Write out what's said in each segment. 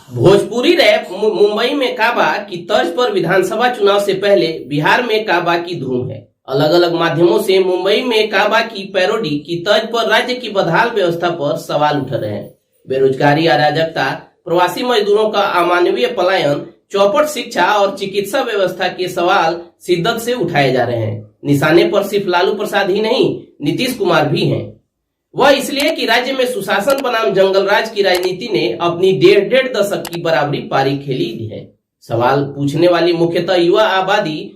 Bhojpuri rap Mumbai में काबा की तर्ज पर विधानसभा चुनाव से पहले बिहार में काबा की धूम है। अलग अलग माध्यमों से मुंबई में काबा की पैरोडी की तर्ज पर राज्य की बदहाल व्यवस्था पर सवाल उठ रहे हैं। बेरोजगारी, अराजकता, प्रवासी मजदूरों का अमानवीय पलायन, चौपट शिक्षा और चिकित्सा व्यवस्था के सवाल शिद्दत से उठाए जा रहे हैं। निशाने पर सिर्फ लालू प्रसाद ही नहीं, नीतीश कुमार भी हैं। वह इसलिए कि राज्य में सुशासन बनाम जंगल राज की राजनीति ने अपनी डेढ़ दशक की बराबरी पारी खेली है। सवाल पूछने वाली मुख्यतः युवा आबादी,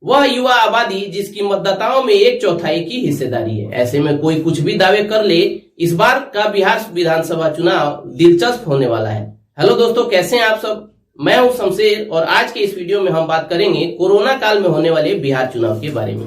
वह युवा आबादी जिसकी मतदाताओं में 1/4 की हिस्सेदारी है। ऐसे में कोई कुछ भी दावे कर ले, इस बार का बिहार विधानसभा चुनाव दिलचस्प होने वाला है। हेलो दोस्तों, कैसे हैं आप सब? मैं हूं शमशेर और आज के इस वीडियो में हम बात करेंगे कोरोना काल में होने वाले बिहार चुनाव के बारे में।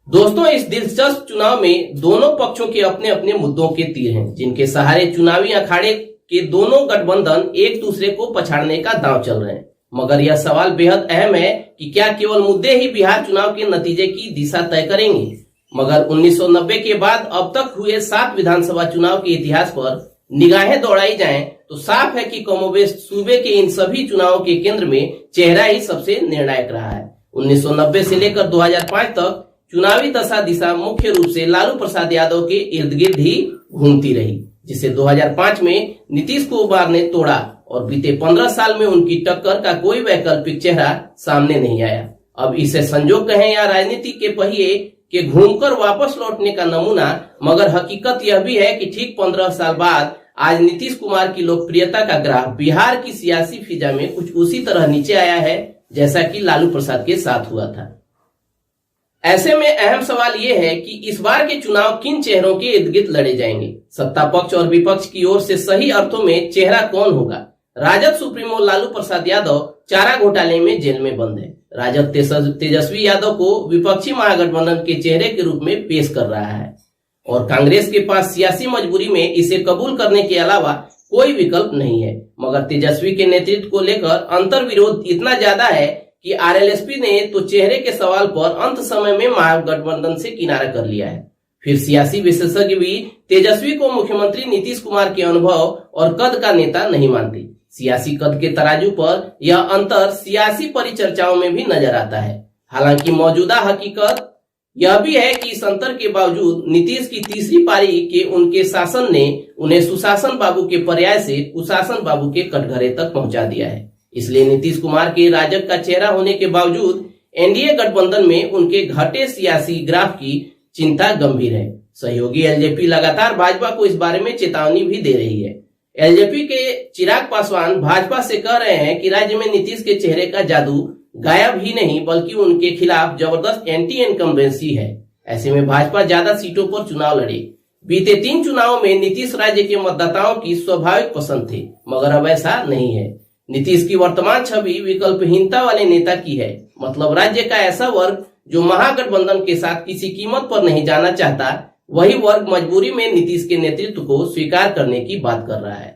दोस्तों, इस दिलचस्प चुनाव में दोनों पक्षों के अपने अपने मुद्दों के तीर हैं, जिनके सहारे चुनावी अखाड़े के दोनों गठबंधन एक दूसरे को पछाड़ने का दांव चल रहे हैं। मगर यह सवाल बेहद अहम है कि क्या केवल मुद्दे ही बिहार चुनाव के नतीजे की दिशा तय करेंगे? मगर 1990 के बाद अब तक हुए 7 विधानसभा चुनाव के इतिहास पर निगाहें दौड़ाई जाएं तो साफ है कि कमोबेश सूबे के इन सभी चुनावों के केंद्र में चेहरा ही सबसे निर्णायक रहा है। 1990 से लेकर 2005 तक चुनावी दशा दिशा मुख्य रूप से लालू प्रसाद यादव के इर्द गिर्द ही घूमती रही, जिसे 2005 में नीतीश कुमार ने तोड़ा और बीते 15 साल में उनकी टक्कर का कोई वैकल्पिक चेहरा सामने नहीं आया। अब इसे संजोग कहें या राजनीति के पहिए के घूमकर वापस लौटने का नमूना, मगर हकीकत यह भी है कि ठीक 15 साल बाद आज नीतीश कुमार की लोकप्रियता का ग्राफ बिहार की सियासी फिजा में कुछ उसी तरह नीचे आया है जैसा कि लालू प्रसाद के साथ हुआ था। ऐसे में अहम सवाल यह है कि इस बार के चुनाव किन चेहरों के इर्द गिर्द लड़े जाएंगे। सत्ता पक्ष और विपक्ष की ओर से सही अर्थों में चेहरा कौन होगा? राजद सुप्रीमो लालू प्रसाद यादव चारा घोटाले में जेल में बंद है। राजद तेजस्वी यादव को विपक्षी महागठबंधन के चेहरे के रूप में पेश कर रहा है और कांग्रेस के पास सियासी मजबूरी में इसे कबूल करने के अलावा कोई विकल्प नहीं है। मगर तेजस्वी के नेतृत्व को लेकर अंतर विरोध इतना ज्यादा है कि आरएलएसपी ने तो चेहरे के सवाल पर अंत समय में महागठबंधन से किनारा कर लिया है। फिर सियासी विशेषज्ञ भी तेजस्वी को मुख्यमंत्री नीतीश कुमार के अनुभव और कद का नेता नहीं मानते। सियासी कद के तराजू पर यह अंतर सियासी परिचर्चाओं में भी नजर आता है। हालांकि मौजूदा हकीकत यह भी है कि इस अंतर के बावजूद नीतीश की तीसरी पारी के उनके शासन ने उन्हें सुशासन बाबू के पर्याय से कुशासन बाबू के कटघरे तक पहुंचा दिया है। इसलिए नीतीश कुमार के राजग का चेहरा होने के बावजूद एनडीए गठबंधन में उनके घटे सियासी ग्राफ की चिंता गंभीर है। सहयोगी एलजेपी लगातार भाजपा को इस बारे में चेतावनी भी दे रही है। एलजेपी के चिराग पासवान भाजपा से कह रहे हैं कि राज्य में नीतीश के चेहरे का जादू गायब ही नहीं बल्कि उनके खिलाफ जबरदस्त एंटी इनकम्बेंसी है। ऐसे में भाजपा ज्यादा सीटों पर चुनाव लड़े। बीते 3 चुनावों में नीतीश राज्य के मतदाताओं की स्वाभाविक पसंद थे, मगर अब ऐसा नहीं है। नीतीश की वर्तमान छवि विकल्पहीनता वाले नेता की है, मतलब राज्य का ऐसा वर्ग जो महागठबंधन के साथ किसी कीमत पर नहीं जाना चाहता, वही वर्ग मजबूरी में नीतीश के नेतृत्व को स्वीकार करने की बात कर रहा है।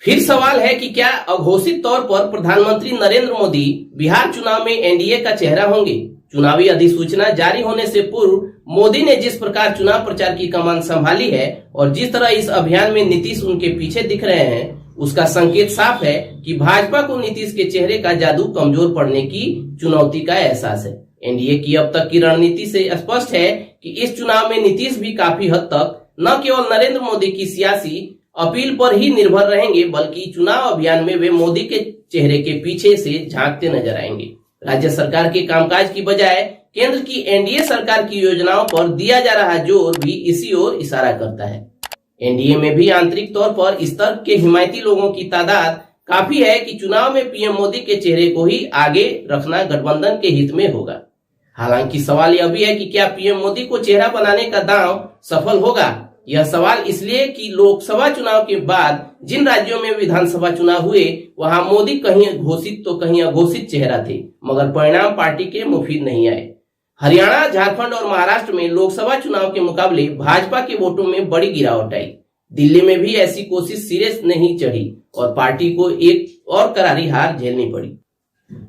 फिर सवाल है कि क्या अघोषित तौर पर प्रधानमंत्री नरेंद्र मोदी बिहार चुनाव में एनडीए का चेहरा होंगे? चुनावी अधिसूचना जारी होने से पूर्व मोदी ने जिस प्रकार चुनाव प्रचार की कमान संभाली है और जिस तरह इस अभियान में नीतीश उनके पीछे दिख रहे हैं, उसका संकेत साफ है कि भाजपा को नीतीश के चेहरे का जादू कमजोर पड़ने की चुनौती का एहसास है। एनडीए की अब तक की रणनीति से स्पष्ट है कि इस चुनाव में नीतीश भी काफी हद तक न केवल नरेंद्र मोदी की सियासी अपील पर ही निर्भर रहेंगे, बल्कि चुनाव अभियान में वे मोदी के चेहरे के पीछे से झांकते नजर आएंगे। राज्य सरकार के कामकाज की बजाय केंद्र की एनडीए सरकार की योजनाओं पर दिया जा रहा जोर भी इसी ओर इशारा करता है। एनडीए में भी आंतरिक तौर पर इस तरह के हिमायती लोगों की तादाद काफी है कि चुनाव में पीएम मोदी के चेहरे को ही आगे रखना गठबंधन के हित में होगा। हालांकि सवाल यह भी है कि क्या पीएम मोदी को चेहरा बनाने का दांव सफल होगा? यह सवाल इसलिए कि लोकसभा चुनाव के बाद जिन राज्यों में विधानसभा चुनाव हुए वहां मोदी कहीं घोषित तो कहीं अघोषित चेहरा थे, मगर परिणाम पार्टी के मुफीद नहीं आए। हरियाणा, झारखंड और महाराष्ट्र में लोकसभा चुनाव के मुकाबले भाजपा के वोटों में बड़ी गिरावट आई। दिल्ली में भी ऐसी कोशिश सिरे नहीं चढ़ी और पार्टी को एक और करारी हार झेलनी पड़ी।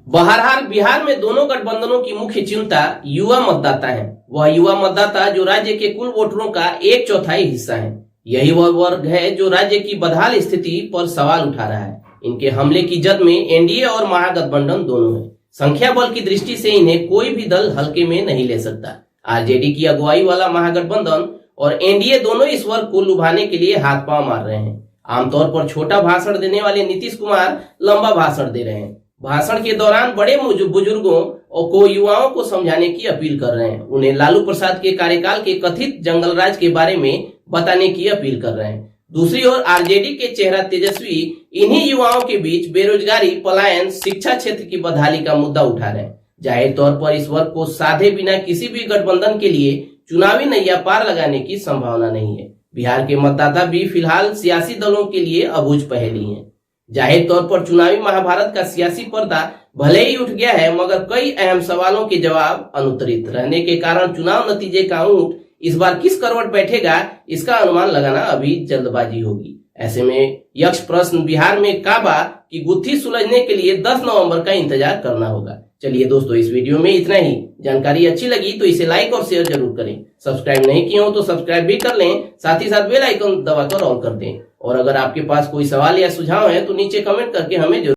बहरहाल बिहार में दोनों गठबंधनों की मुख्य चिंता युवा मतदाता है। वह युवा मतदाता जो राज्य के कुल वोटरों का 1/4 हिस्सा है। यही वह वर्ग है जो राज्य की बदहाल स्थिति पर सवाल उठा रहा है। इनके हमले की जद में एनडीए और महागठबंधन दोनों है। संख्या बल की दृष्टि से इन्हें कोई भी दल हल्के में नहीं ले सकता। आरजेडी की अगुवाई वाला महागठबंधन और एनडीए दोनों इस वर्ग को लुभाने के लिए हाथ पांव मार रहे हैं। आमतौर पर छोटा भाषण देने वाले नीतीश कुमार लंबा भाषण दे रहे हैं। भाषण के दौरान बड़े बुजुर्गों और को युवाओं को समझाने की अपील कर रहे हैं। उन्हें लालू प्रसाद के कार्यकाल के कथित जंगल राज के बारे में बताने की अपील कर रहे हैं। दूसरी ओर आरजेडी के चेहरा तेजस्वी इन्हीं युवाओं के बीच बेरोजगारी, पलायन, शिक्षा क्षेत्र की बदहाली का मुद्दा उठा रहे हैं। जाहिर तौर पर इस वर्ग को साधे बिना किसी भी गठबंधन के लिए चुनावी नैया पार लगाने की संभावना नहीं है। बिहार के मतदाता भी फिलहाल सियासी दलों के लिए अबूझ पहेली हैं। जाहिर तौर पर चुनावी महाभारत का सियासी पर्दा भले ही उठ गया है, मगर कई अहम सवालों के जवाब अनुत्तरित रहने के कारण चुनाव नतीजे का ऊंट इस बार किस करवट बैठेगा, इसका अनुमान लगाना अभी जल्दबाजी होगी। ऐसे में यक्ष प्रश्न बिहार में काबा की गुत्थी सुलझने के लिए 10 नवंबर का इंतजार करना होगा। चलिए दोस्तों, इस वीडियो में इतना ही। जानकारी अच्छी लगी तो इसे लाइक और शेयर जरूर करें। सब्सक्राइब नहीं किए हो तो सब्सक्राइब भी कर लें, साथ ही साथ बेल आइकन दबाकर ऑन कर दें। और अगर आपके पास कोई सवाल या सुझाव है तो नीचे कमेंट करके हमें जरूर